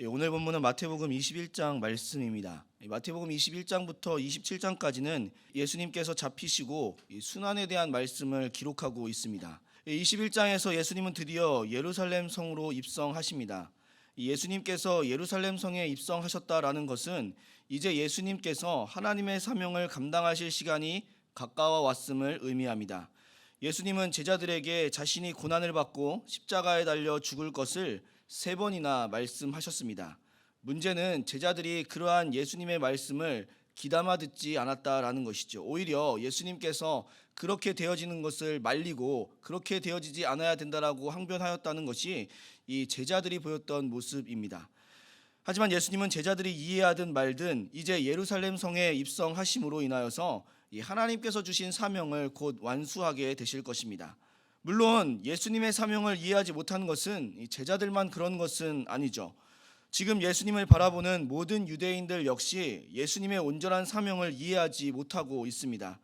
오늘 본문은 마태복음 21장 말씀입니다. 마태복음 21장부터 27장까지는 예수님께서 잡히시고 순환에 대한 말씀을 기록하고 있습니다. 21장에서 예수님은 드디어 예루살렘 성으로 입성하십니다. 예수님께서 예루살렘 성에 입성하셨다라는 것은 이제 예수님께서 하나님의 사명을 감당하실 시간이 가까워 왔음을 의미합니다. 예수님은 제자들에게 자신이 고난을 받고 십자가에 달려 죽을 것을 3번이나 말씀하셨습니다. 문제는 제자들이 그러한 예수님의 말씀을 귀담아 듣지 않았다라는 것이죠. 오히려 예수님께서 그렇게 되어지는 것을 말리고 그렇게 되어지지 않아야 된다라고 항변하였다는 것이 이 제자들이 보였던 모습입니다. 하지만 예수님은 제자들이 이해하든 말든 이제 예루살렘 성에 입성하심으로 인하여서 하나님께서 주신 사명을 곧 완수하게 되실 것입니다. 물론 예수님의 사명을 이해하지 못하는 것은 제자들만 그런 것은 아니죠. 지금 예수님을 바라보는 모든 유대인들 역시 예수님의 온전한 사명을 이해하지 못하고 있습니다.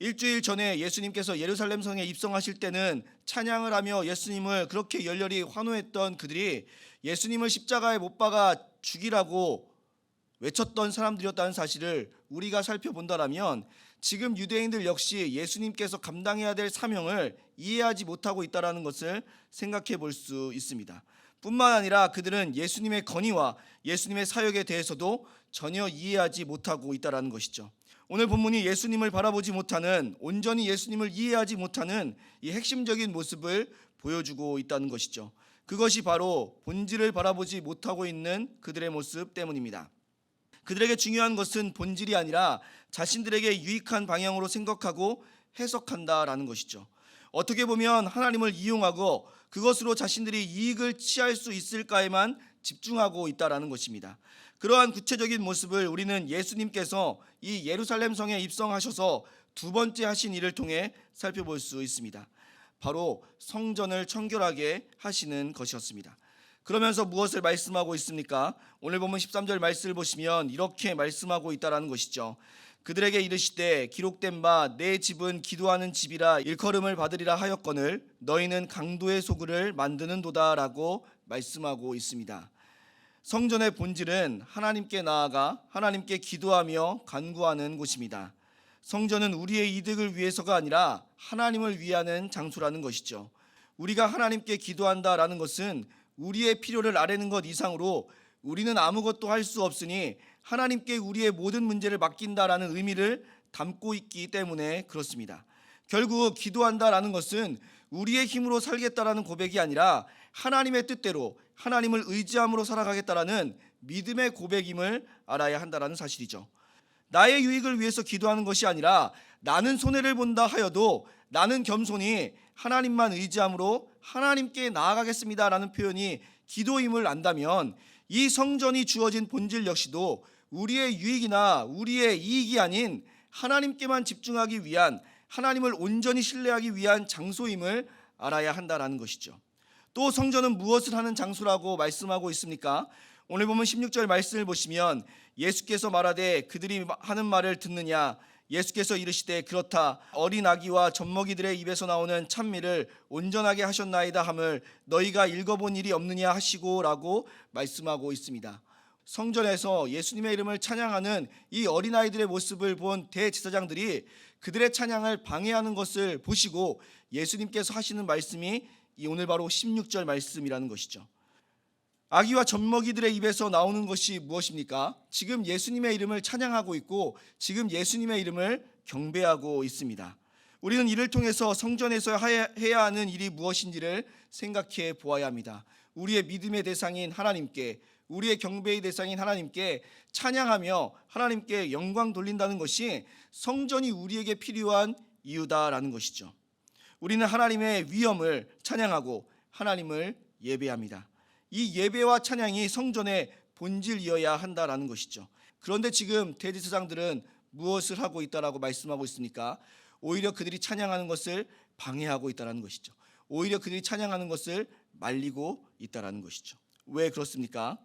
일주일 전에 예수님께서 예루살렘 성에 입성하실 때는 찬양을 하며 예수님을 그렇게 열렬히 환호했던 그들이 예수님을 십자가에 못 박아 죽이라고 외쳤던 사람들이었다는 사실을 우리가 살펴본다면 지금 유대인들 역시 예수님께서 감당해야 될 사명을 이해하지 못하고 있다는 것을 생각해 볼 수 있습니다. 뿐만 아니라 그들은 예수님의 건의와 예수님의 사역에 대해서도 전혀 이해하지 못하고 있다는 것이죠. 오늘 본문이 예수님을 바라보지 못하는, 온전히 예수님을 이해하지 못하는 이 핵심적인 모습을 보여주고 있다는 것이죠. 그것이 바로 본질을 바라보지 못하고 있는 그들의 모습 때문입니다. 그들에게 중요한 것은 본질이 아니라 자신들에게 유익한 방향으로 생각하고 해석한다라는 것이죠. 어떻게 보면 하나님을 이용하고 그것으로 자신들이 이익을 취할 수 있을까에만 집중하고 있다라는 것입니다. 그러한 구체적인 모습을 우리는 예수님께서 이 예루살렘 성에 입성하셔서 2번째 하신 일을 통해 살펴볼 수 있습니다. 바로 성전을 청결하게 하시는 것이었습니다. 그러면서 무엇을 말씀하고 있습니까? 오늘 보면 13절 말씀을 보시면 이렇게 말씀하고 있다라는 것이죠. 그들에게 이르시되 기록된 바 내 집은 기도하는 집이라 일컬음을 받으리라 하였거늘 너희는 강도의 소굴을 만드는도다라고 말씀하고 있습니다. 성전의 본질은 하나님께 나아가 하나님께 기도하며 간구하는 곳입니다. 성전은 우리의 이득을 위해서가 아니라 하나님을 위하는 장소라는 것이죠. 우리가 하나님께 기도한다라는 것은 우리의 필요를 아뢰는 것 이상으로 우리는 아무것도 할 수 없으니 하나님께 우리의 모든 문제를 맡긴다라는 의미를 담고 있기 때문에 그렇습니다. 결국 기도한다라는 것은 우리의 힘으로 살겠다라는 고백이 아니라 하나님의 뜻대로 하나님을 의지함으로 살아가겠다라는 믿음의 고백임을 알아야 한다라는 사실이죠. 나의 유익을 위해서 기도하는 것이 아니라 나는 손해를 본다 하여도 나는 겸손히 하나님만 의지함으로 하나님께 나아가겠습니다라는 표현이 기도임을 안다면 이 성전이 주어진 본질 역시도 우리의 유익이나 우리의 이익이 아닌 하나님께만 집중하기 위한, 하나님을 온전히 신뢰하기 위한 장소임을 알아야 한다라는 것이죠. 또 성전은 무엇을 하는 장소라고 말씀하고 있습니까? 오늘 보면 16절 말씀을 보시면 예수께서 말하되 그들이 하는 말을 듣느냐, 예수께서 이르시되 그렇다 어린 아기와 젖먹이들의 입에서 나오는 찬미를 온전하게 하셨나이다 함을 너희가 읽어본 일이 없느냐 하시고 라고 말씀하고 있습니다. 성전에서 예수님의 이름을 찬양하는 이 어린아이들의 모습을 본 대제사장들이 그들의 찬양을 방해하는 것을 보시고 예수님께서 하시는 말씀이 이 오늘 바로 16절 말씀이라는 것이죠. 아기와 젖먹이들의 입에서 나오는 것이 무엇입니까? 지금 예수님의 이름을 찬양하고 있고 지금 예수님의 이름을 경배하고 있습니다. 우리는 이를 통해서 성전에서 해야 하는 일이 무엇인지를 생각해 보아야 합니다. 우리의 믿음의 대상인 하나님께, 우리의 경배의 대상인 하나님께 찬양하며 하나님께 영광 돌린다는 것이 성전이 우리에게 필요한 이유다라는 것이죠. 우리는 하나님의 위엄을 찬양하고 하나님을 예배합니다. 이 예배와 찬양이 성전의 본질이어야 한다라는 것이죠. 그런데 지금 대제사장들은 무엇을 하고 있다라고 말씀하고 있습니까? 오히려 그들이 찬양하는 것을 방해하고 있다라는 것이죠. 오히려 그들이 찬양하는 것을 말리고 있다라는 것이죠. 왜 그렇습니까?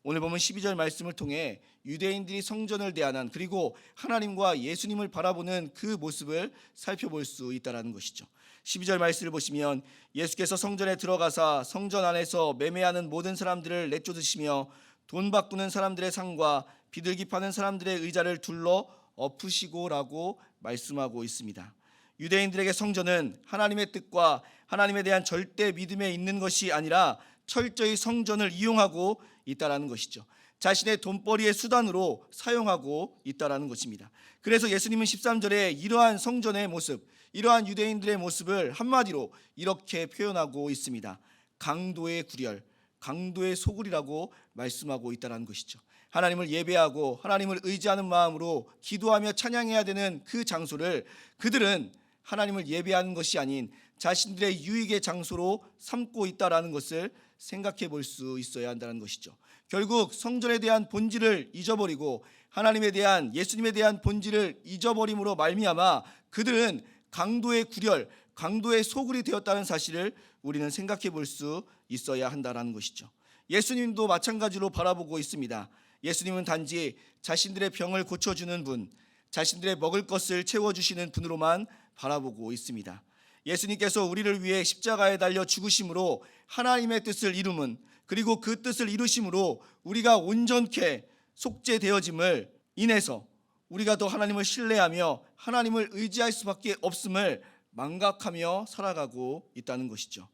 오늘 보면 12절 말씀을 통해 유대인들이 성전을 대하는, 그리고 하나님과 예수님을 바라보는 그 모습을 살펴볼 수 있다라는 것이죠. 12절 말씀을 보시면 예수께서 성전에 들어가사 성전 안에서 매매하는 모든 사람들을 내쫓으시며 돈 바꾸는 사람들의 상과 비둘기 파는 사람들의 의자를 둘러 엎으시고라고 말씀하고 있습니다. 유대인들에게 성전은 하나님의 뜻과 하나님에 대한 절대 믿음에 있는 것이 아니라 철저히 성전을 이용하고 있다라는 것이죠. 자신의 돈벌이의 수단으로 사용하고 있다라는 것입니다. 그래서 예수님은 13절에 이러한 성전의 모습, 이러한 유대인들의 모습을 한마디로 이렇게 표현하고 있습니다. 강도의 구렬, 강도의 소굴이라고 말씀하고 있다는 것이죠. 하나님을 예배하고 하나님을 의지하는 마음으로 기도하며 찬양해야 되는 그 장소를 그들은 하나님을 예배하는 것이 아닌 자신들의 유익의 장소로 삼고 있다는 것을 생각해 볼 수 있어야 한다는 것이죠. 결국 성전에 대한 본질을 잊어버리고 하나님에 대한, 예수님에 대한 본질을 잊어버림으로 말미암아 그들은 강도의 구렬, 강도의 소굴이 되었다는 사실을 우리는 생각해 볼 수 있어야 한다는 것이죠. 예수님도 마찬가지로 바라보고 있습니다. 예수님은 단지 자신들의 병을 고쳐주는 분, 자신들의 먹을 것을 채워주시는 분으로만 바라보고 있습니다. 예수님께서 우리를 위해 십자가에 달려 죽으심으로 하나님의 뜻을 이루면, 그리고 그 뜻을 이루심으로 우리가 온전케 속죄되어짐을 인해서 우리가 더 하나님을 신뢰하며 하나님을 의지할 수밖에 없음을 망각하며 살아가고 있다는 것이죠.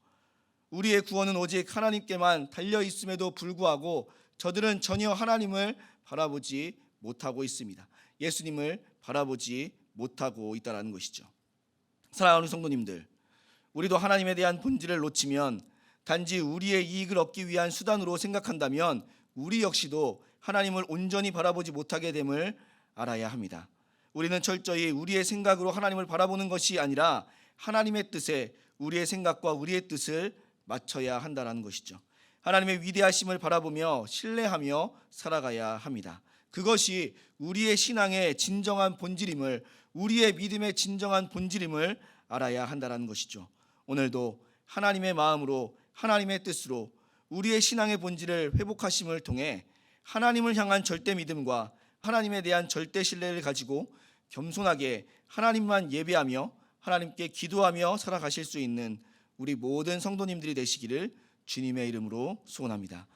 우리의 구원은 오직 하나님께만 달려 있음에도 불구하고 저들은 전혀 하나님을 바라보지 못하고 있습니다. 예수님을 바라보지 못하고 있다는 것이죠. 사랑하는 성도님들, 우리도 하나님에 대한 본질을 놓치면 단지 우리의 이익을 얻기 위한 수단으로 생각한다면 우리 역시도 하나님을 온전히 바라보지 못하게 됨을 알아야 합니다. 우리는 철저히 우리의 생각으로 하나님을 바라보는 것이 아니라 하나님의 뜻에 우리의 생각과 우리의 뜻을 맞춰야 한다는 것이죠. 하나님의 위대하심을 바라보며 신뢰하며 살아가야 합니다. 그것이 우리의 신앙의 진정한 본질임을, 우리의 믿음의 진정한 본질임을 알아야 한다는 것이죠. 오늘도 하나님의 마음으로 하나님의 뜻으로 우리의 신앙의 본질을 회복하심을 통해 하나님을 향한 절대 믿음과 하나님에 대한 절대 신뢰를 가지고 겸손하게 하나님만 예배하며 하나님께 기도하며 살아가실 수 있는 우리 모든 성도님들이 되시기를 주님의 이름으로 소원합니다.